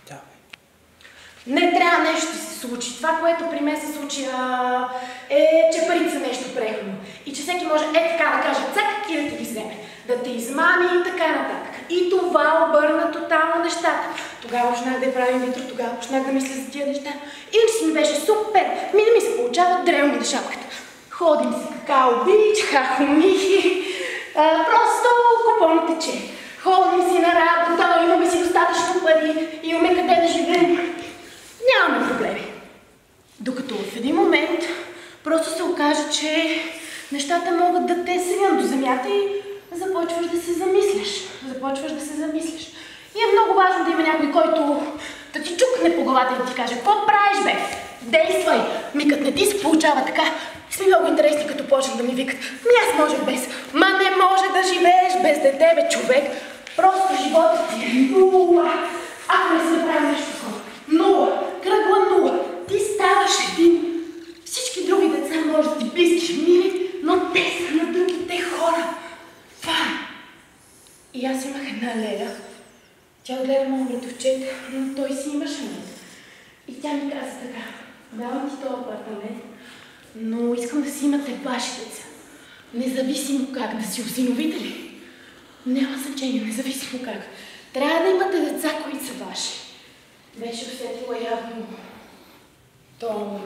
Давай. Не трябва нещо да се случи. Това, което при мен се случи, е, че парите са нещо преходно. И че всеки може така да каже цак и да ти ги вземе. Да те измами и така нататък. И това обърна тотално нещата. Тогава почнах да я правя инвитро, тогава почнах да мисля за тия неща. Иначе си ми беше супер. Не ми се получава, древно ми на шапката. Ходим си какао бич, хахомихи. Просто купон тече. Ходим си на работа, имаме си достатъчно пари, имаме къде да живеем. Нямаме проблеми. Докато в един момент просто се окаже, че нещата могат да те свинат до земята и започваш да се замисляш. И е много важно да има някой, който да ти чукне по главата и да ти каже: какво правиш, бе? Действай! Като не ти се получава така, сме много интересни, като почнат да ми викат: аз можех без. Ма не може да живееш без дете, бе, човек. Просто животът ти е нула. Ако не си направи нещо такова. Нула. Кръгла нула. Ти ставаш един. Всички други деца може да ти близки, мили, но те са на другите хора. Това е. И аз имах една Леля. Тя отгледа моят братовчет, но той си имаше мен. И тя ми каза така: давам ти този апартамент, но искам да си имате ваши деца. Независимо как, да си осиновители. Няма значение, независимо как. Трябва да имате деца, които са ваши. Беше усетила явно този